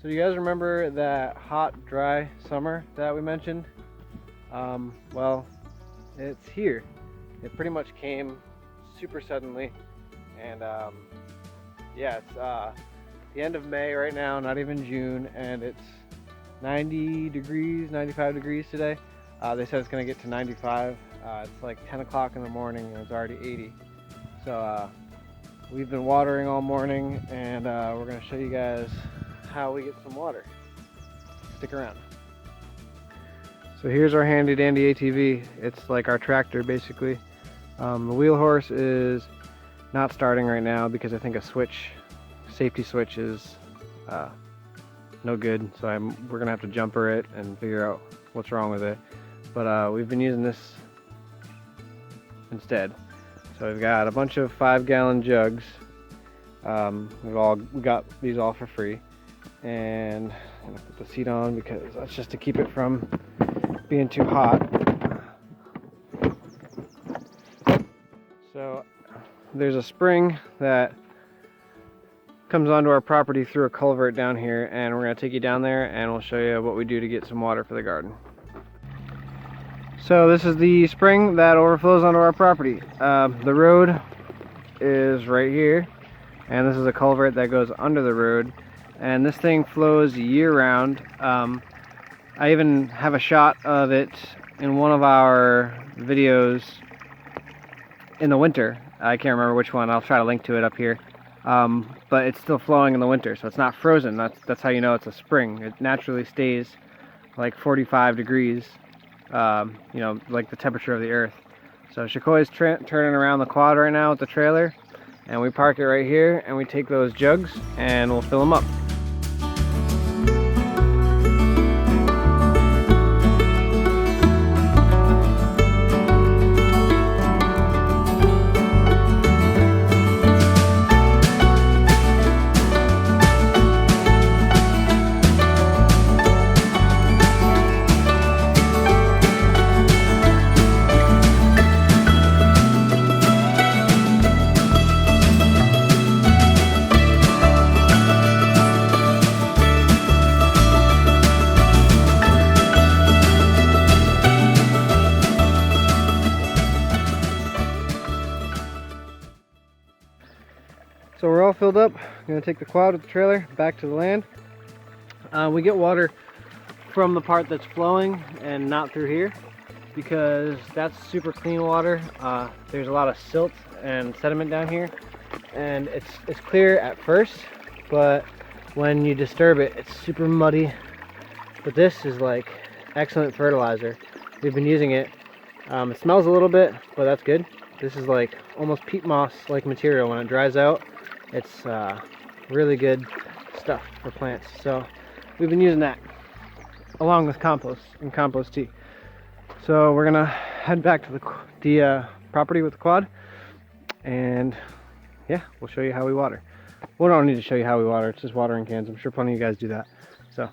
So you guys remember that hot, dry summer that we mentioned? Well, it's here. It pretty much came super suddenly, and yeah, it's the end of May right now, not even June, and it's 90 degrees, 95 degrees today. They said it's gonna get to 95. It's like 10 o'clock in the morning and it's already 80. So we've been watering all morning, and we're gonna show you guys how we get some water. Stick around. So here's our handy dandy ATV. It's like our tractor basically. The wheel horse is not starting right now because I think a safety switch is no good. So we're gonna have to jumper it and figure out what's wrong with it. But we've been using this instead. So we've got a bunch of 5-gallon jugs. We got these all for free. And I'm gonna put the seat on because that's just to keep it from being too hot. So there's a spring that comes onto our property through a culvert down here, and we're gonna take you down there and we'll show you what we do to get some water for the garden. So this is the spring that overflows onto our property. The road is right here, and this is a culvert that goes under the road, and this thing flows year-round. I even have a shot of it in one of our videos in the winter. I can't remember which one. I'll try to link to it up here. But it's still flowing in the winter, so it's not frozen. That's how you know it's a spring. It naturally stays like 45 degrees, you know, like the temperature of the earth. So Shakoi's turning around the quad right now with the trailer, and we park it right here, and we take those jugs and we'll fill them up. So we're all filled up. I'm gonna take the quad with the trailer back to the land. We get water from the part that's flowing and not through here because that's super clean water. There's a lot of silt and sediment down here, and it's clear at first, but when you disturb it, it's super muddy. But this is like excellent fertilizer. We've been using it. It smells a little bit, but that's good. This is like almost peat moss like material. When it dries out, it's really good stuff for plants. So we've been using that along with compost and compost tea. So we're gonna head back to the property with the quad, and yeah, we'll show you how we water. We don't need to show you how we water. It's just watering cans. I'm sure plenty of you guys do that. So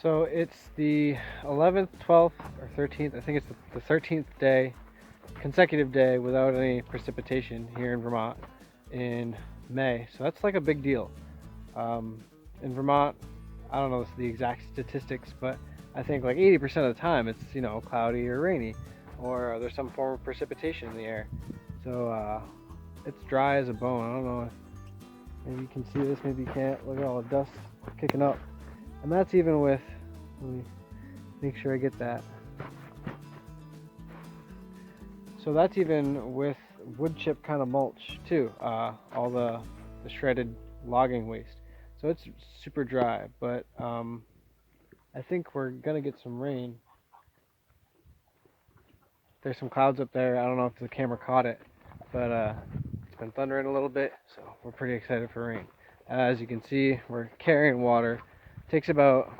So it's the 11th, 12th, or 13th. I think it's the 13th day, consecutive day without any precipitation here in Vermont in May. So that's like a big deal. In Vermont, I don't know the exact statistics, but I think like 80% of the time it's, you know, cloudy or rainy, or there's some form of precipitation in the air. So it's dry as a bone. I don't know if maybe you can see this, maybe you can't. Look at all the dust kicking up. And that's even with, let me make sure I get that. So that's even with wood chip kind of mulch too, all the shredded logging waste. So it's super dry, but I think we're gonna get some rain. There's some clouds up there. I don't know if the camera caught it, but it's been thundering a little bit, so we're pretty excited for rain. As you can see, we're carrying water. It takes about,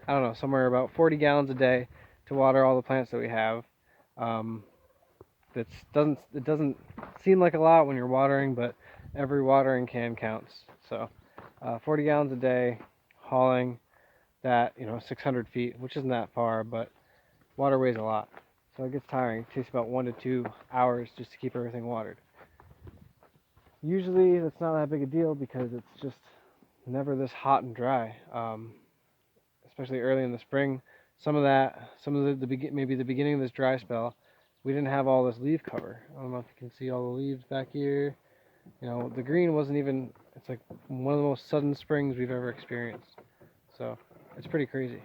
I don't know, somewhere about 40 gallons a day to water all the plants that we have. It doesn't seem like a lot when you're watering, but every watering can counts. So 40 gallons a day, hauling that, you know, 600 feet, which isn't that far, but water weighs a lot. So it gets tiring. It takes about 1 to 2 hours just to keep everything watered. Usually that's not that big a deal because it's just never this hot and dry, especially early in the spring. Some of maybe the beginning of this dry spell, we didn't have all this leaf cover. I don't know if you can see all the leaves back here. You know, the green wasn't even, it's like one of the most sudden springs we've ever experienced. So it's pretty crazy.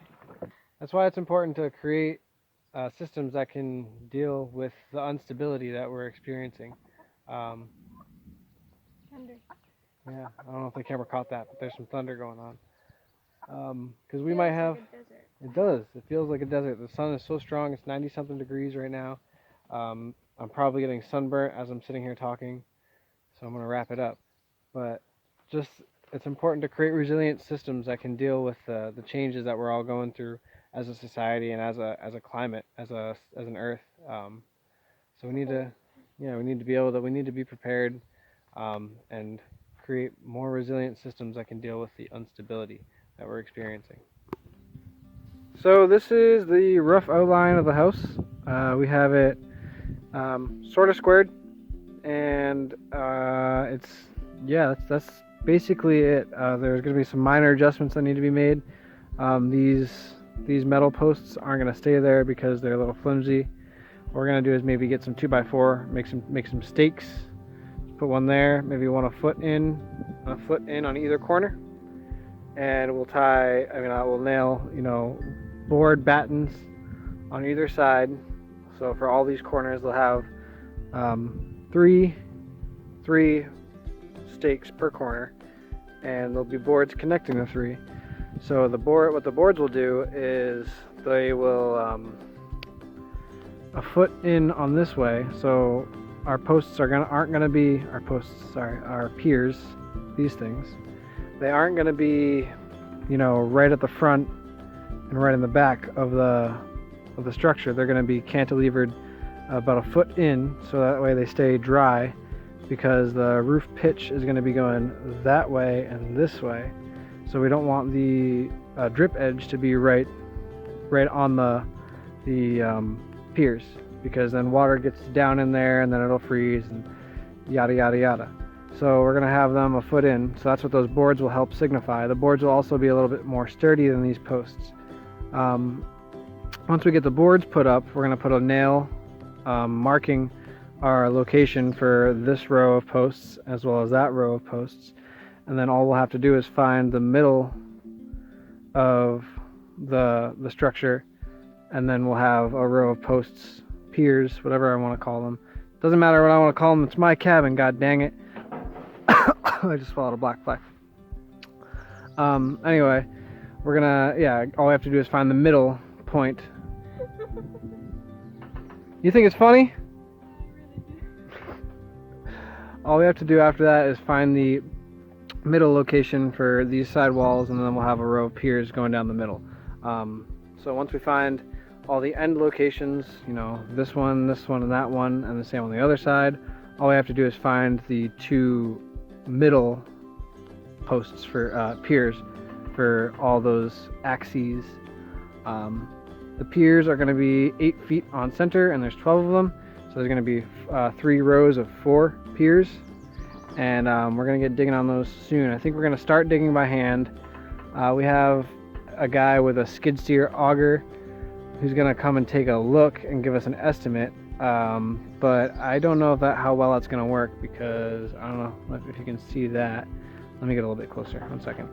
That's why it's important to create systems that can deal with the instability that we're experiencing. Thunder. Yeah, I don't know if the camera caught that, but there's some thunder going on. Because we might have, like a desert. It does. It feels like a desert. The sun is so strong. It's 90-something degrees right now. I'm probably getting sunburnt as I'm sitting here talking, so I'm going to wrap it up. But just, it's important to create resilient systems that can deal with the changes that we're all going through as a society and as a climate, as an earth. So we need to, we need to be prepared and create more resilient systems that can deal with the instability that we're experiencing. So this is the rough outline of the house. We have it sort of squared, and that's basically it. There's going to be some minor adjustments that need to be made. These metal posts aren't going to stay there because they're a little flimsy. What we're going to do is maybe get some 2x4, make some stakes, put one there, maybe a foot in on either corner, and we'll we'll nail, board battens on either side. So for all these corners, they'll have three stakes per corner, and there'll be boards connecting the three. So what the boards will do is they will a foot in on this way. So our posts aren't gonna be our piers. These things, they aren't gonna be, right at the front and right in the back of the structure. They're gonna be cantilevered about a foot in, so that way they stay dry, because the roof pitch is gonna be going that way and this way. So we don't want the drip edge to be right on the piers, because then water gets down in there and then it'll freeze and yada yada yada. So we're gonna have them a foot in. So that's what those boards will help signify. The boards will also be a little bit more sturdy than these posts. Once we get the boards put up, we're gonna put a nail marking our location for this row of posts as well as that row of posts. And then all we'll have to do is find the middle of the structure, and then we'll have a row of posts, piers, whatever I want to call them. Doesn't matter what I want to call them. It's my cabin, god dang it. I just swallowed a black fly. Anyway, we're gonna, all we have to do is find the middle point. You think it's funny? All we have to do after that is find the middle location for these side walls, and then we'll have a row of piers going down the middle. So once we find all the end locations, this one, and that one, and the same on the other side, all we have to do is find the two middle posts for piers for all those axes. The piers are going to be 8 feet on center, and there's 12 of them, so there's going to be 3 rows of 4 piers. And we're going to get digging on those soon. I think we're going to start digging by hand. We have a guy with a skid steer auger who's gonna come and take a look and give us an estimate. But I don't know how well that's gonna work, because I don't know if you can see that. Let me get a little bit closer. 1 second.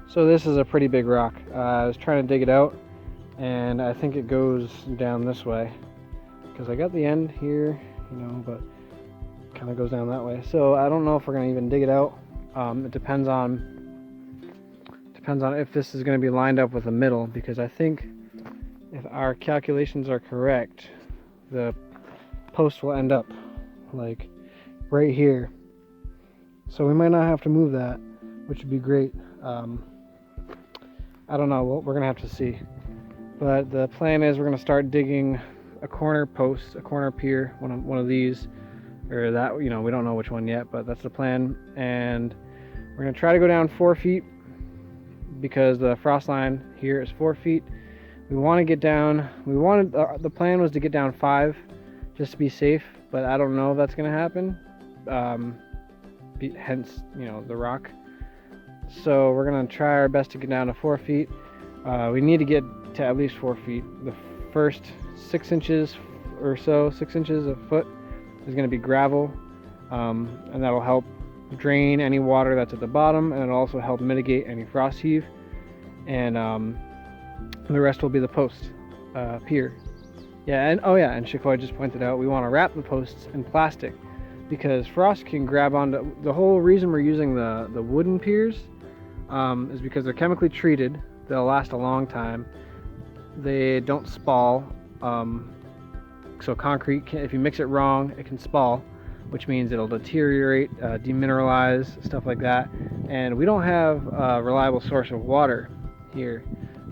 So this is a pretty big rock. I was trying to dig it out, and I think it goes down this way, because I got the end here, but it kind of goes down that way. So I don't know if we're gonna even dig it out. It depends on if this is going to be lined up with the middle, because I think if our calculations are correct, the post will end up like right here. So we might not have to move that, which would be great. I don't know, we're going to have to see. But the plan is we're going to start digging a corner post, a corner pier, one of these, or that, we don't know which one yet, but that's the plan. And we're going to try to go down 4 feet, because the frost line here is 4 feet. We want to get down, the plan was to get down 5 just to be safe, but I don't know if that's going to happen, hence the rock. So we're going to try our best to get down to 4 feet. We need to get to at least 4 feet. The first 6 inches or so, 6 inches a foot, is going to be gravel, and that'll help drain any water that's at the bottom, and it'll also help mitigate any frost heave. And the rest will be the post pier. And Shikoi just pointed out we want to wrap the posts in plastic, because frost can grab onto. The whole reason we're using the wooden piers is because they're chemically treated. They'll last a long time. They don't spall. So concrete, if you mix it wrong, it can spall, which means it'll deteriorate, demineralize, stuff like that. And we don't have a reliable source of water here.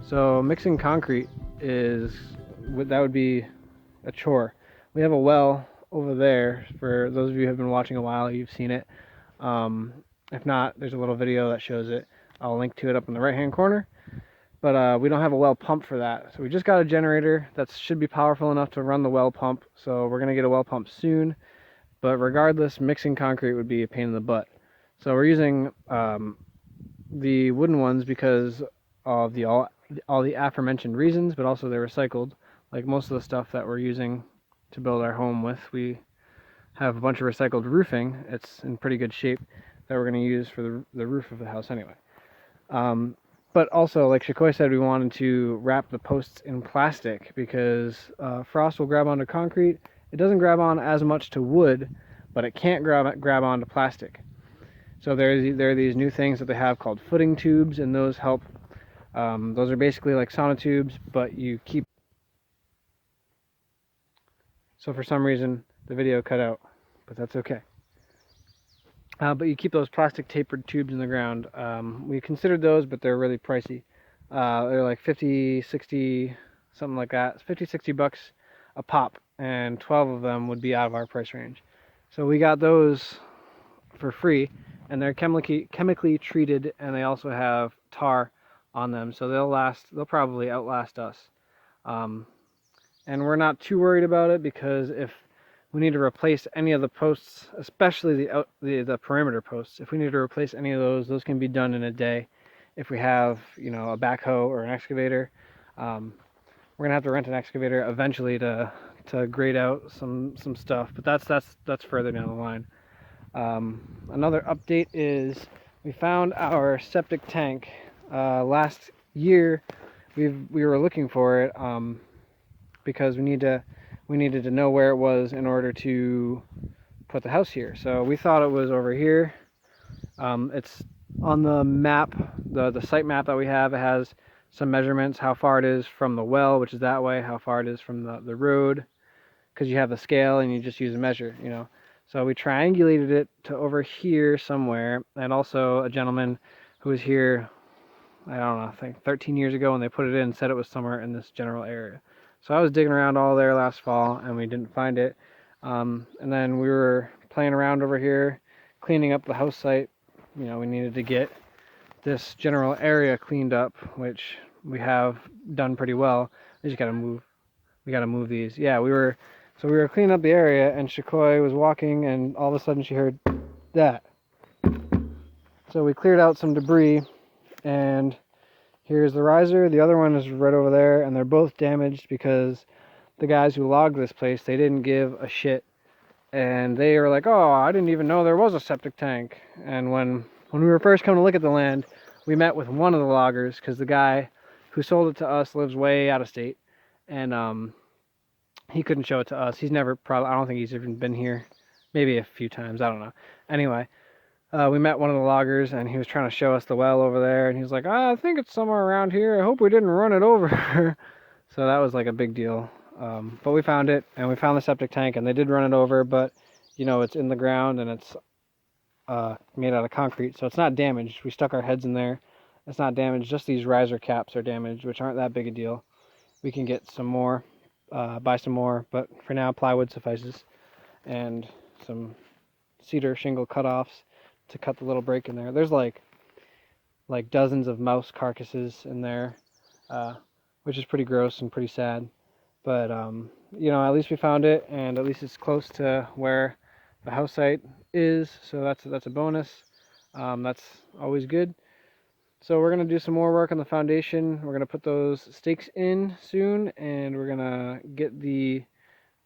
So mixing concrete that would be a chore. We have a well over there. For those of you who have been watching a while, you've seen it. If not, there's a little video that shows it. I'll link to it up in the right hand corner. But we don't have a well pump for that. So we just got a generator that should be powerful enough to run the well pump. So we're going to get a well pump soon. But regardless, mixing concrete would be a pain in the butt. So we're using the wooden ones because of all the aforementioned reasons, but also they're recycled. Like most of the stuff that we're using to build our home with, we have a bunch of recycled roofing. It's in pretty good shape that we're going to use for the roof of the house anyway. But also, like Shikoi said, we wanted to wrap the posts in plastic, because frost will grab onto concrete. It doesn't grab on as much to wood, but it can't grab onto plastic. So there are these new things that they have called footing tubes, and those help. Those are basically like sonotubes, but you keep. So for some reason the video cut out, but that's okay. But you keep those plastic tapered tubes in the ground. We considered those, but they're really pricey. They're like 50, 60, something like that. It's 50, 60 bucks a pop, and 12 of them would be out of our price range. So we got those for free, and they're chemically treated, and they also have tar on them, so they'll probably outlast us. And we're not too worried about it, because if we need to replace any of the posts, especially the perimeter posts, if we need to replace any of those can be done in a day. If we have a backhoe or an excavator, we're gonna have to rent an excavator eventually to grade out some stuff, but that's further down the line. Another update is we found our septic tank. Last year we were looking for it because we needed to know where it was in order to put the house here. So we thought it was over here. It's on the map, the site map that we have. It has some measurements, how far it is from the well, which is that way, how far it is from the road, because you have the scale and you just use a measure, So we triangulated it to over here somewhere, and also a gentleman who was here, I don't know, I think 13 years ago when they put it in, said it was somewhere in this general area. So I was digging around all there last fall, and we didn't find it. And then we were playing around over here, cleaning up the house site. We needed to get this general area cleaned up, which we have done pretty well. We just gotta move these. Yeah, we were cleaning up the area, and Shikoi was walking, and all of a sudden she heard that. So So we cleared out some debris, and here's the riser. The other one is right over there, and they're both damaged because the guys who logged this place, they didn't give a shit. And they were like, oh, I didn't even know there was a septic tank. And when we were first coming to look at the land, we met with one of the loggers, because the guy who sold it to us lives way out of state. And he couldn't show it to us. He's never, I don't think he's even been here. Maybe a few times, I don't know. Anyway, we met one of the loggers, and he was trying to show us the well over there. And he was like, I think it's somewhere around here. I hope we didn't run it over. So that was like a big deal. But we found it, and we found the septic tank, and they did run it over, but you know, it's in the ground, and it's made out of concrete, so it's not damaged. We stuck our heads in there. It's not damaged. Just these riser caps are damaged, which aren't that big a deal. We can get some more, buy some more, but for now plywood suffices, and some cedar shingle cutoffs to cut the little break in there. There's like dozens of mouse carcasses in there, which is pretty gross and pretty sad. But you know, at least we found it, and at least it's close to where the house site is, so that's a bonus. That's always good. So we're gonna do some more work on the foundation. We're gonna put those stakes in soon, and we're gonna get the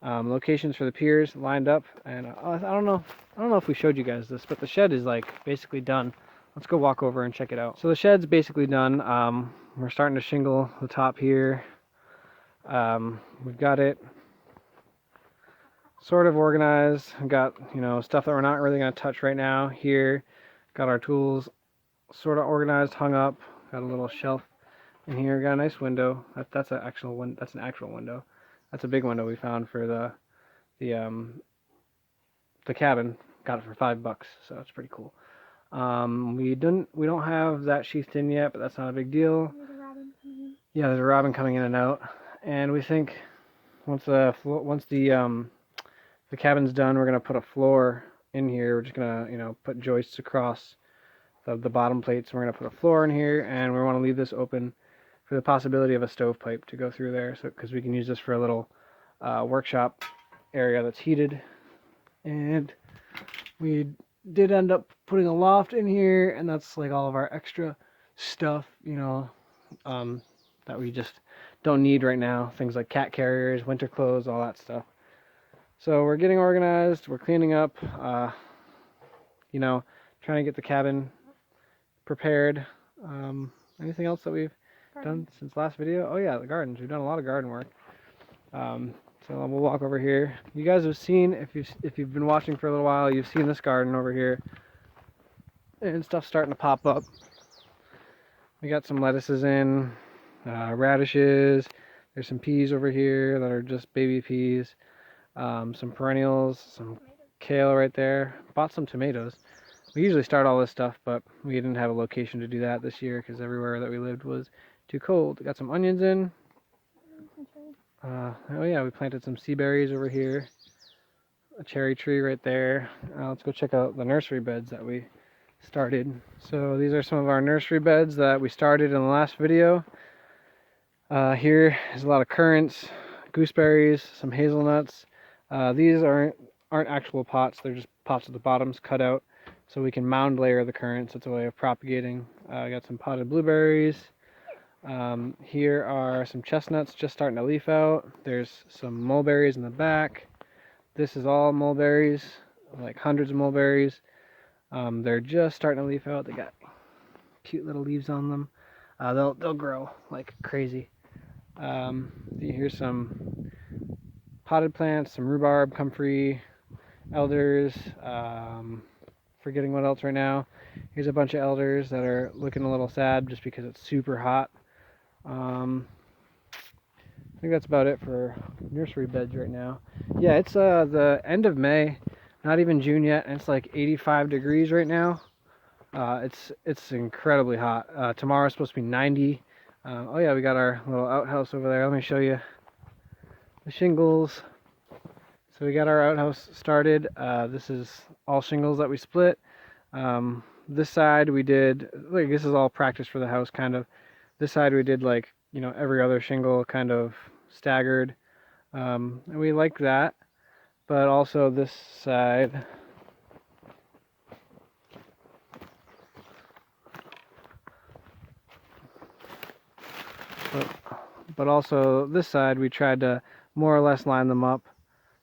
locations for the piers lined up. And I don't know if we showed you guys this, but the shed is like basically done. Let's go walk over and check it out. So the shed's basically done. We're starting to shingle the top here. We've got it sort of organized. We've got, you know, stuff that we're not really going to touch right now here. Got our tools sort of organized, hung up. Got a little shelf in here. Got a nice window. That's an actual window. That's a big window we found for the cabin. Got it for $5, so it's pretty cool. We don't have that sheathed in yet, but that's not a big deal. Yeah, there's a robin coming in and out, and we think once the cabin's done, we're gonna put a floor in here. We're just gonna, you know, put joists across the bottom plates. We're gonna put a floor in here, and we want to leave this open for the possibility of a stovepipe to go through there, so because we can use this for a little workshop area that's heated. And we did end up putting a loft in here, and that's like all of our extra stuff, you know, that we just don't need right now. Things like cat carriers, winter clothes, all that stuff. So we're getting organized, we're cleaning up, you know, trying to get the cabin prepared. Anything else that we've done since last video? Oh yeah, the gardens. We've done a lot of garden work. So we'll walk over here. You guys have seen, if you've been watching for a little while, you've seen this garden over here. And stuff's starting to pop up. We got some lettuces in, radishes. There's some peas over here that are just baby peas. Some perennials, some kale right there. Bought some tomatoes. We usually start all this stuff, but we didn't have a location to do that this year because everywhere that we lived was too cold. Got some onions in. Oh yeah, we planted some sea berries over here. A cherry tree right there. Let's go check out the nursery beds that we started. So these are some of our nursery beds that we started in the last video. Here is a lot of currants, gooseberries, some hazelnuts. These aren't actual pots, they're just pots at the bottoms cut out so we can mound layer the currants. It's a way of propagating. I got some potted blueberries. Here are some chestnuts just starting to leaf out. There's some mulberries in the back. This is all mulberries, like hundreds of mulberries. They're just starting to leaf out. They got cute little leaves on them. They'll grow like crazy. Here's some potted plants, some rhubarb, comfrey, elders. Forgetting what else right now. Here's a bunch of elders that are looking a little sad just because it's super hot. I think that's about it for nursery beds right now. Yeah, it's the end of May, not even June yet, and it's like 85 degrees right now. It's incredibly hot. Tomorrow's supposed to be 90. Oh yeah, we got our little outhouse over there. Let me show you the shingles. So we got our outhouse started. This is all shingles that we split. This side we did, like, this is all practice for the house kind of. This side we did like, you know, every other shingle kind of staggered. And we like that. But also this side, but also this side we tried to more or less line them up.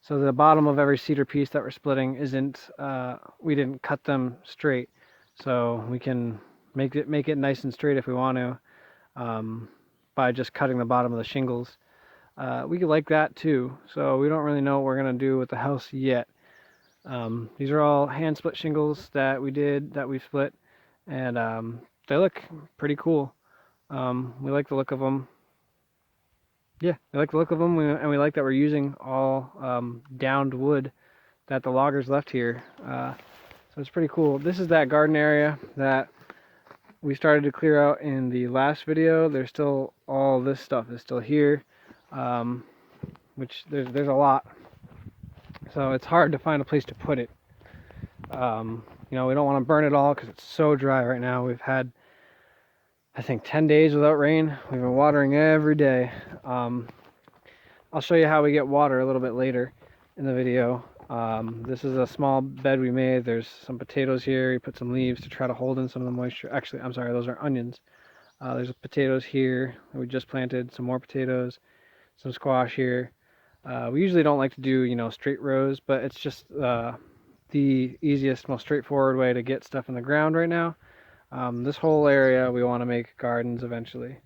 So the bottom of every cedar piece that we're splitting isn't, we didn't cut them straight. So we can make it nice and straight if we want to, by just cutting the bottom of the shingles. We could like that too. So we don't really know what we're gonna do with the house yet. These are all hand split shingles that we split, and they look pretty cool. We like the look of them. Yeah, we like the look of them, and we like that we're using all downed wood that the loggers left here. So it's pretty cool. This is that garden area that we started to clear out in the last video. There's still all this stuff is still here, which there's a lot. So it's hard to find a place to put it. You know, we don't want to burn it all because it's so dry right now. We've had, I think, 10 days without rain. We've been watering every day. I'll show you how we get water a little bit later in the video. This is a small bed we made. There's some potatoes here. We put some leaves to try to hold in some of the moisture. Actually, I'm sorry, those are onions. There's potatoes here that we just planted, some more potatoes, some squash here. We usually don't like to do, you know, straight rows, but it's just the easiest, most straightforward way to get stuff in the ground right now. This whole area we want to make gardens eventually.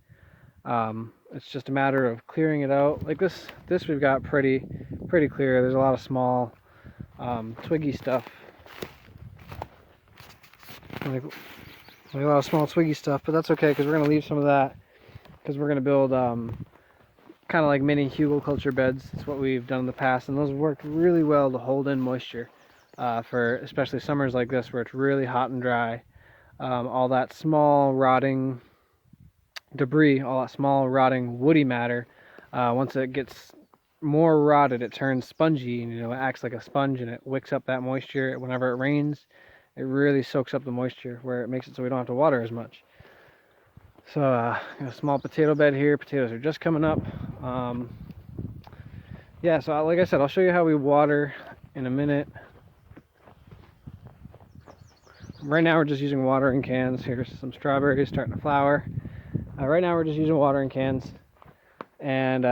It's just a matter of clearing it out. Like this we've got pretty clear. There's a lot of small twiggy stuff. Like a lot of small twiggy stuff, but that's okay because we're going to leave some of that because we're going to build kind of like mini hugelkultur beds. It's what we've done in the past, and those have worked really well to hold in moisture for especially summers like this where it's really hot and dry. All that small rotting debris, all that small rotting woody matter, once it gets more rotted, it turns spongy, and you know, it acts like a sponge, and it wicks up that moisture. Whenever it rains, it really soaks up the moisture, where it makes it so we don't have to water as much. So a small potato bed here. Potatoes are just coming up. Yeah, so like I said, I'll show you how we water in a minute. Right now we're just using watering cans. Here's some strawberries starting to flower. Right now we're just using watering cans, and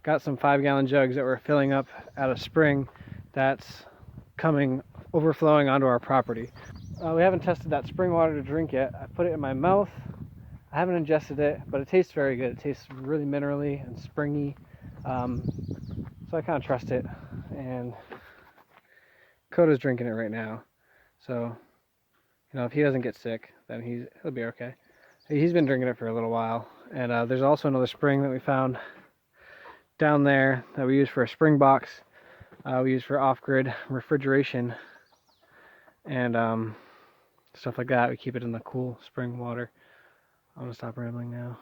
got some 5-gallon jugs that we're filling up at a spring that's overflowing onto our property. We haven't tested that spring water to drink yet. I put it in my mouth. I haven't ingested it, but it tastes very good. It tastes really minerally and springy, so I kind of trust it. And Coda's drinking it right now, so you know, if he doesn't get sick, then he'll be okay. He's been drinking it for a little while. And there's also another spring that we found down there that we use for a spring box. We use for off-grid refrigeration and stuff like that. We keep it in the cool spring water. I'm gonna stop rambling now.